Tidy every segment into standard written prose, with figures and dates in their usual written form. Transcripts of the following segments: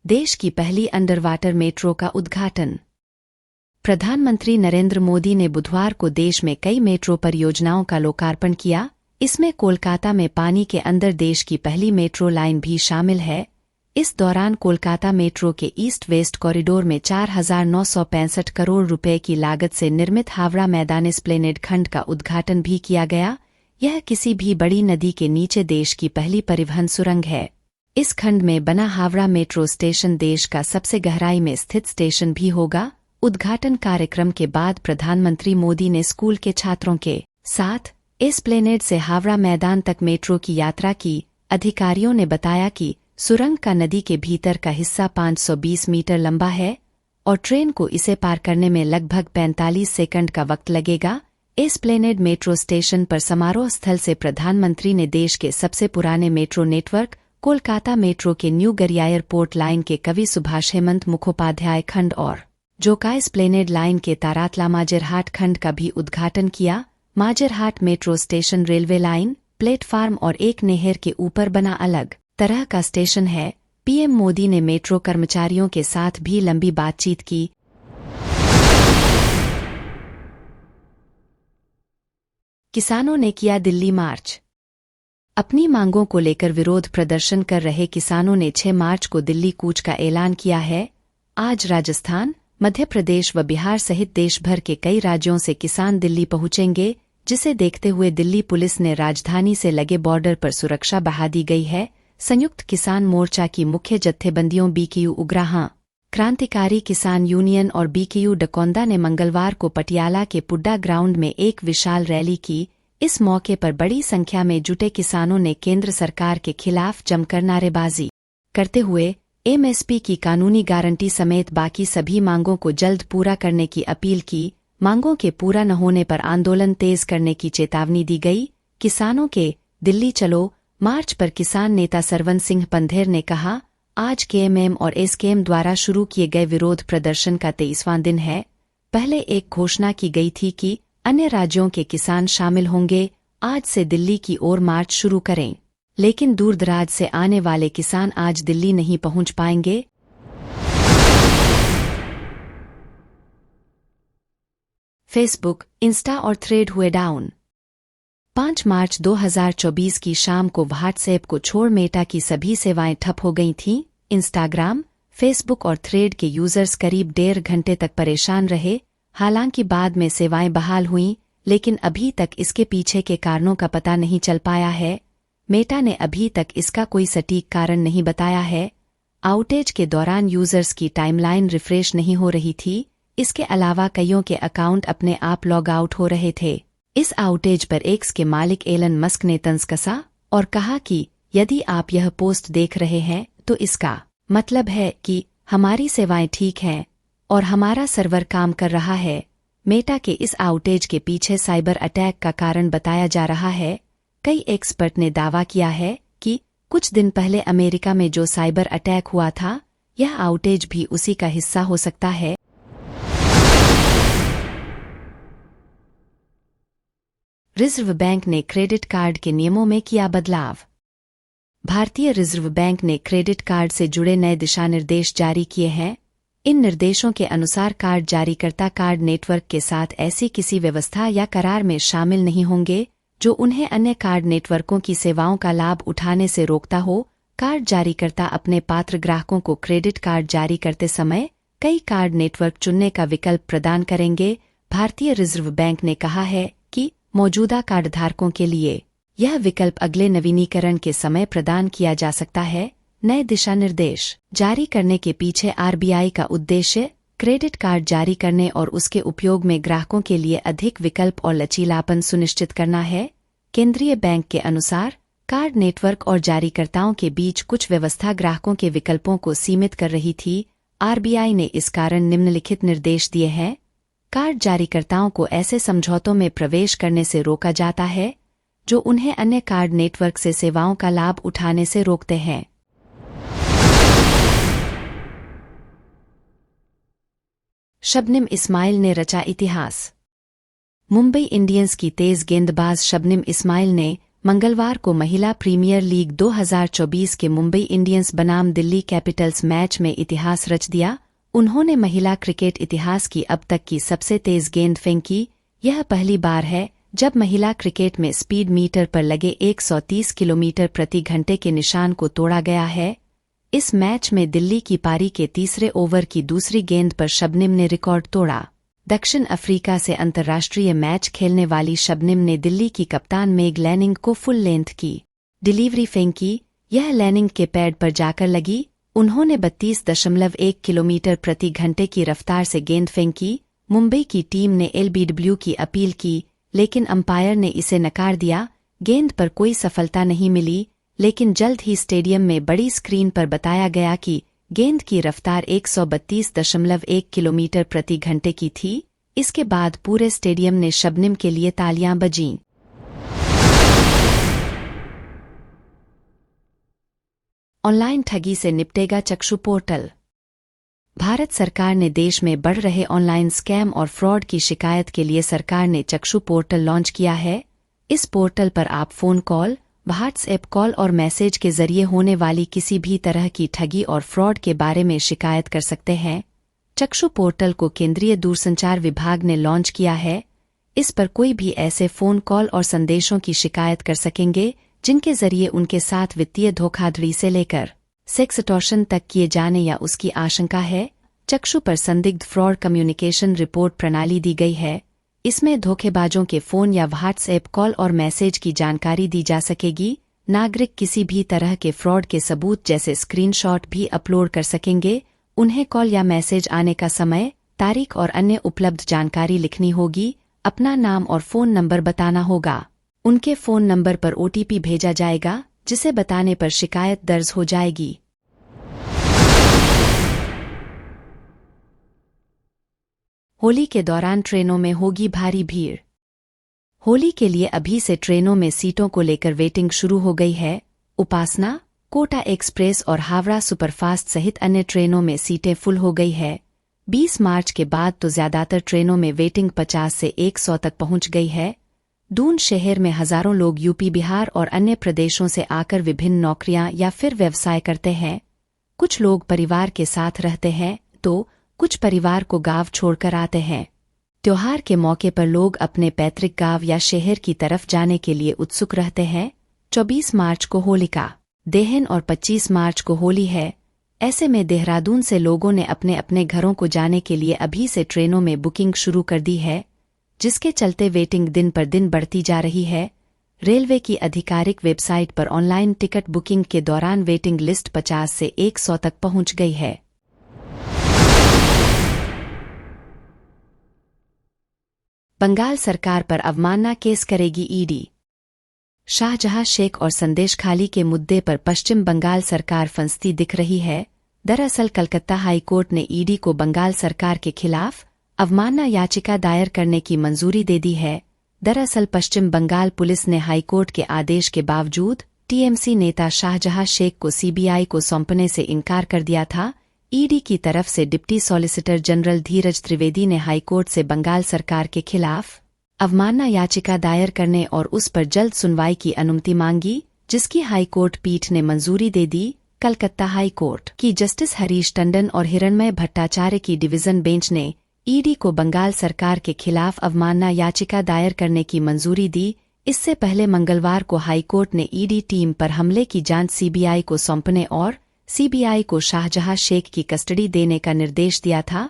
देश की पहली अंडर वाटर मेट्रो का उद्घाटन। प्रधानमंत्री नरेंद्र मोदी ने बुधवार को देश में कई मेट्रो परियोजनाओं का लोकार्पण किया। इसमें कोलकाता में पानी के अंदर देश की पहली मेट्रो लाइन भी शामिल है। इस दौरान कोलकाता मेट्रो के ईस्ट वेस्ट कॉरिडोर में 4,965 करोड़ रुपए की लागत से निर्मित हावड़ा मैदान एस्प्लेनेड खंड का उद्घाटन भी किया गया। यह किसी भी बड़ी नदी के नीचे देश की पहली परिवहन सुरंग है। इस खंड में बना हावड़ा मेट्रो स्टेशन देश का सबसे गहराई में स्थित स्टेशन भी होगा। उद्घाटन कार्यक्रम के बाद प्रधानमंत्री मोदी ने स्कूल के छात्रों के साथ एस्प्लेनेड से हावड़ा मैदान तक मेट्रो की यात्रा की। अधिकारियों ने बताया कि सुरंग का नदी के भीतर का हिस्सा 520 मीटर लंबा है और ट्रेन को इसे पार करने में लगभग 45 सेकंड का वक्त लगेगा। एस्प्लेनेड मेट्रो स्टेशन पर समारोह स्थल से प्रधानमंत्री ने देश के सबसे पुराने मेट्रो नेटवर्क कोलकाता मेट्रो के न्यू गरिया एयरपोर्ट लाइन के कवि सुभाष हेमंत मुखोपाध्याय खंड और जोका एस्प्लेनेड लाइन के तारातला माजरहाट खंड का भी उद्घाटन किया। Majerhat metro station railway line, platform और एक नहर के ऊपर बना अलग तरह का स्टेशन है। पीएम मोदी ने मेट्रो कर्मचारियों के साथ भी लंबी बातचीत की। किसानों ने किया दिल्ली मार्च। अपनी मांगों को लेकर विरोध प्रदर्शन कर रहे किसानों ने 6 मार्च को दिल्ली कूच का ऐलान किया है। आज राजस्थान, मध्य प्रदेश व बिहार सहित देश भर के कई राज्यों से किसान दिल्ली पहुंचेंगे, जिसे देखते हुए दिल्ली पुलिस ने राजधानी से लगे बॉर्डर पर सुरक्षा बढ़ा दी गई है। संयुक्त किसान मोर्चा की मुख्य जत्थेबंदियों बीकेयू उग्राहां, क्रांतिकारी किसान यूनियन और बीकेयू डकोंदा ने मंगलवार को पटियाला के पुड्डा ग्राउंड में एक विशाल रैली की। इस मौके पर बड़ी संख्या में जुटे किसानों ने केंद्र सरकार के खिलाफ जमकर नारेबाजी करते हुए एमएसपी की कानूनी गारंटी समेत बाकी सभी मांगों को जल्द पूरा करने की अपील की। मांगों के पूरा न होने पर आंदोलन तेज करने की चेतावनी दी गई। किसानों के दिल्ली चलो मार्च पर किसान नेता सरवन सिंह पंधेर ने कहा, आज केएमएम और एसकेएम द्वारा शुरू किए गए विरोध प्रदर्शन का 23वां दिन है। पहले एक घोषणा की गई थी कि अन्य राज्यों के किसान शामिल होंगे। आज से दिल्ली की ओर मार्च शुरू करें, लेकिन दूरदराज से आने वाले किसान आज दिल्ली नहीं पहुंच पाएंगे। फेसबुक, इंस्टा और थ्रेड हुए डाउन। 5 मार्च 2024 की शाम को व्हाट्सएप को छोड़ मेटा की सभी सेवाएं ठप हो गई थीं। इंस्टाग्राम, फेसबुक और थ्रेड के यूजर्स करीब 1.5 घंटे तक परेशान रहे। हालांकि बाद में सेवाएं बहाल हुईं, लेकिन अभी तक इसके पीछे के कारणों का पता नहीं चल पाया है। मेटा ने अभी तक इसका कोई सटीक कारण नहीं बताया है। आउटेज के दौरान यूजर्स की टाइमलाइन रिफ्रेश नहीं हो रही थी। इसके अलावा कईयों के अकाउंट अपने आप लॉग आउट हो रहे थे। इस आउटेज पर एक्स के मालिक एलन मस्क ने तंज कसा और कहा कि यदि आप यह पोस्ट देख रहे हैं तो इसका मतलब है कि हमारी सेवाएं ठीक हैं और हमारा सर्वर काम कर रहा है। मेटा के इस आउटेज के पीछे साइबर अटैक का कारण बताया जा रहा है। कई एक्सपर्ट ने दावा किया है कि कुछ दिन पहले अमेरिका में जो साइबर अटैक हुआ था, यह आउटेज भी उसी का हिस्सा हो सकता है। रिजर्व बैंक ने क्रेडिट कार्ड के नियमों में किया बदलाव। भारतीय रिजर्व बैंक ने क्रेडिट कार्ड से जुड़े नए दिशानिर्देश जारी किए हैं। इन निर्देशों के अनुसार कार्ड जारीकर्ता कार्ड नेटवर्क के साथ ऐसी किसी व्यवस्था या करार में शामिल नहीं होंगे जो उन्हें अन्य कार्ड नेटवर्कों की सेवाओं का लाभ उठाने से रोकता हो। कार्ड जारीकर्ता अपने पात्र ग्राहकों को क्रेडिट कार्ड जारी करते समय कई कार्ड नेटवर्क चुनने का विकल्प प्रदान करेंगे। भारतीय रिजर्व बैंक ने कहा है कि मौजूदा कार्डधारकों के लिए यह विकल्प अगले नवीनीकरण के समय प्रदान किया जा सकता है। नए दिशा निर्देश जारी करने के पीछे आरबीआई का उद्देश्य क्रेडिट कार्ड जारी करने और उसके उपयोग में ग्राहकों के लिए अधिक विकल्प और लचीलापन सुनिश्चित करना है। केंद्रीय बैंक के अनुसार कार्ड नेटवर्क और जारीकर्ताओं के बीच कुछ व्यवस्था ग्राहकों के विकल्पों को सीमित कर रही थी। आरबीआई ने इस कारण निम्नलिखित निर्देश दिए हैं। कार्ड जारीकर्ताओं को ऐसे समझौतों में प्रवेश करने से रोका जाता है जो उन्हें अन्य कार्ड नेटवर्क से सेवाओं का लाभ उठाने से रोकते हैं। शबनम इस्माइल ने रचा इतिहास। मुंबई इंडियंस की तेज गेंदबाज शबनम इस्माइल ने मंगलवार को महिला प्रीमियर लीग 2024 के मुंबई इंडियंस बनाम दिल्ली कैपिटल्स मैच में इतिहास रच दिया। उन्होंने महिला क्रिकेट इतिहास की अब तक की सबसे तेज गेंद फेंकी। यह पहली बार है जब महिला क्रिकेट में स्पीड मीटर पर लगे 130 किलोमीटर प्रति घंटे के निशान को तोड़ा गया है। इस मैच में दिल्ली की पारी के तीसरे ओवर की दूसरी गेंद पर शबनम ने रिकॉर्ड तोड़ा। दक्षिण अफ्रीका से अंतर्राष्ट्रीय मैच खेलने वाली शबनम ने दिल्ली की कप्तान मेग लैनिंग को फुल लेंथ की डिलीवरी फेंकी। यह लैनिंग के पैड पर जाकर लगी। उन्होंने 32.1 किलोमीटर प्रति घंटे की रफ्तार से गेंद फेंकी। मुंबई की टीम ने एलबीडब्ल्यू की अपील की, लेकिन अंपायर ने इसे नकार दिया। गेंद पर कोई सफलता नहीं मिली, लेकिन जल्द ही स्टेडियम में बड़ी स्क्रीन पर बताया गया कि गेंद की रफ्तार 132.1 किलोमीटर प्रति घंटे की थी। इसके बाद पूरे स्टेडियम ने शबनम के लिए तालियां बजीं। ऑनलाइन ठगी से निपटेगा चक्षु पोर्टल। भारत सरकार ने देश में बढ़ रहे ऑनलाइन स्कैम और फ्रॉड की शिकायत के लिए सरकार ने चक्षु पोर्टल लॉन्च किया है। इस पोर्टल पर आप फोन कॉल, व्हाट्सएप कॉल और मैसेज के जरिए होने वाली किसी भी तरह की ठगी और फ्रॉड के बारे में शिकायत कर सकते हैं। चक्षु पोर्टल को केंद्रीय दूरसंचार विभाग ने लॉन्च किया है। इस पर कोई भी ऐसे फोन कॉल और संदेशों की शिकायत कर सकेंगे जिनके जरिए उनके साथ वित्तीय धोखाधड़ी से लेकर सेक्स एक्सटॉर्शन तक किए जाने या उसकी आशंका है। चक्षु पर संदिग्ध फ्रॉड कम्युनिकेशन रिपोर्ट प्रणाली दी गई है। इसमें धोखेबाजों के फोन या व्हाट्सएप कॉल और मैसेज की जानकारी दी जा सकेगी। नागरिक किसी भी तरह के फ्रॉड के सबूत जैसे स्क्रीनशॉट भी अपलोड कर सकेंगे। उन्हें कॉल या मैसेज आने का समय, तारीख और अन्य उपलब्ध जानकारी लिखनी होगी। अपना नाम और फोन नंबर बताना होगा। उनके फोन नंबर पर ओटीपी भेजा जाएगा, जिसे बताने पर शिकायत दर्ज हो जाएगी। होली के दौरान ट्रेनों में होगी भारी भीड़। होली के लिए अभी से ट्रेनों में सीटों को लेकर वेटिंग शुरू हो गई है। उपासना, कोटा एक्सप्रेस और हावड़ा सुपरफास्ट सहित अन्य ट्रेनों में सीटें फुल हो गई है। 20 मार्च के बाद तो ज्यादातर ट्रेनों में वेटिंग 50 से 100 तक पहुंच गई है। दून शहर में हजारों लोग यूपी, बिहार और अन्य प्रदेशों से आकर विभिन्न नौकरियां या फिर व्यवसाय करते हैं। कुछ लोग परिवार के साथ रहते हैं तो कुछ परिवार को गांव छोड़कर आते हैं। त्योहार के मौके पर लोग अपने पैतृक गांव या शहर की तरफ जाने के लिए उत्सुक रहते हैं। 24 मार्च को होलिका दहन और 25 मार्च को होली है। ऐसे में देहरादून से लोगों ने अपने अपने घरों को जाने के लिए अभी से ट्रेनों में बुकिंग शुरू कर दी है, जिसके चलते वेटिंग दिन पर दिन बढ़ती जा रही है। रेलवे की आधिकारिक वेबसाइट पर ऑनलाइन टिकट बुकिंग के दौरान वेटिंग लिस्ट 50 से 100 तक पहुंच गई है। बंगाल सरकार पर अवमानना केस करेगी ईडी। शाहजहां शेख और संदेश खाली के मुद्दे पर पश्चिम बंगाल सरकार फंसती दिख रही है। दरअसल कलकत्ता हाई कोर्ट ने ईडी को बंगाल सरकार के खिलाफ अवमानना याचिका दायर करने की मंजूरी दे दी है। दरअसल पश्चिम बंगाल पुलिस ने हाई कोर्ट के आदेश के बावजूद टीएमसी नेता शाहजहां शेख को सीबीआई को सौंपने से इनकार कर दिया था। ईडी की तरफ से डिप्टी सॉलिसिटर जनरल धीरज त्रिवेदी ने हाईकोर्ट से बंगाल सरकार के खिलाफ अवमानना याचिका दायर करने और उस पर जल्द सुनवाई की अनुमति मांगी, जिसकी हाईकोर्ट पीठ ने मंजूरी दे दी। कलकत्ता हाई कोर्ट की जस्टिस हरीश टंडन और हिरणमय भट्टाचार्य की डिवीजन बेंच ने ईडी को बंगाल सरकार के खिलाफ अवमानना याचिका दायर करने की मंजूरी दी। इससे पहले मंगलवार को हाईकोर्ट ने ईडी टीम पर हमले की जांच सीबीआई को सौंपने और सीबीआई को शाहजहां शेख की कस्टडी देने का निर्देश दिया था।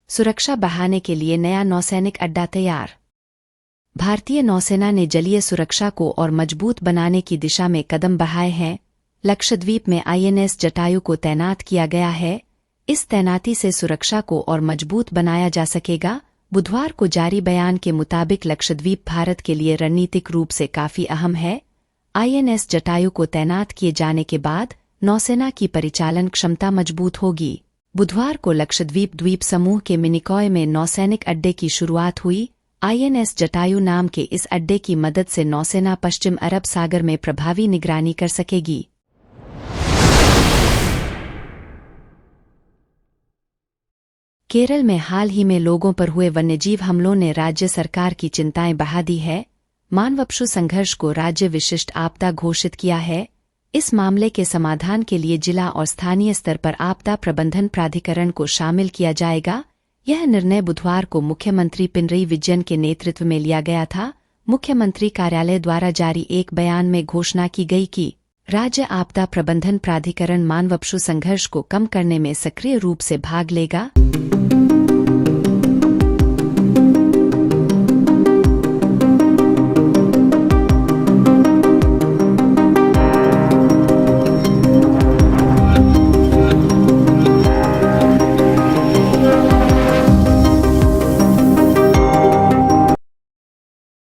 सुरक्षा बढ़ाने के लिए नया नौसैनिक अड्डा तैयार। भारतीय नौसेना ने जलीय सुरक्षा को और मजबूत बनाने की दिशा में कदम बढ़ाए हैं। लक्षद्वीप में आईएनएस जटायु को तैनात किया गया है। इस तैनाती से सुरक्षा को और मजबूत बनाया जा सकेगा। बुधवार को जारी बयान के मुताबिक लक्षद्वीप भारत के लिए रणनीतिक रूप से काफी अहम है। आईएनएस जटायु को तैनात किए जाने के बाद नौसेना की परिचालन क्षमता मजबूत होगी। बुधवार को लक्षद्वीप द्वीप समूह के मिनिकॉय में नौसैनिक अड्डे की शुरुआत हुई। आईएनएस जटायु नाम के इस अड्डे की मदद से नौसेना पश्चिम अरब सागर में प्रभावी निगरानी कर सकेगी। केरल में हाल ही में लोगों पर हुए वन्यजीव हमलों ने राज्य सरकार की चिंताएं बढ़ा दी है। मानवपशु संघर्ष को राज्य विशिष्ट आपदा घोषित किया है। इस मामले के समाधान के लिए जिला और स्थानीय स्तर पर आपदा प्रबंधन प्राधिकरण को शामिल किया जाएगा। यह निर्णय बुधवार को मुख्यमंत्री पिनरई विजयन के नेतृत्व में लिया गया था। मुख्यमंत्री कार्यालय द्वारा जारी एक बयान में घोषणा की गई कि राज्य आपदा प्रबंधन प्राधिकरण मानवपशु संघर्ष को कम करने में सक्रिय रूप से भाग लेगा।